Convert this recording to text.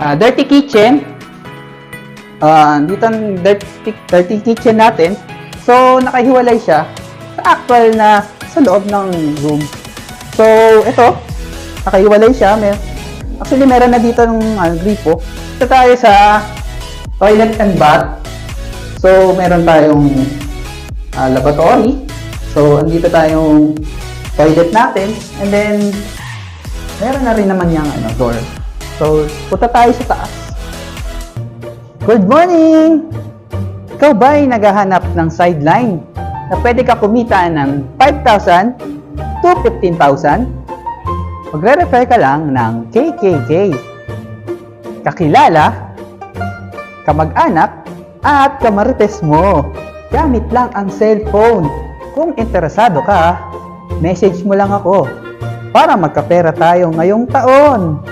Dirty kitchen. Dito ang dirty kitchen natin. So, nakahiwalay siya sa actual na sa loob ng room. So, ito, nakahiwalay siya. Actually, meron na dito ng gripo. Ito tayo sa toilet and bath. So, meron tayong lavatory. So, andito tayong toilet natin. And then, meron na rin naman yung door. So, punta tayo sa taas. Good morning! Ikaw ba ay naghahanap ng sideline na pwede ka kumita ng 5,000 to 15,000? Magre-refer ka lang ng KKK. Kakilala, kamag-anak, at kamarites mo. Gamit lang ang cellphone. Kung interesado ka, message mo lang ako para magkapera tayo ngayong taon.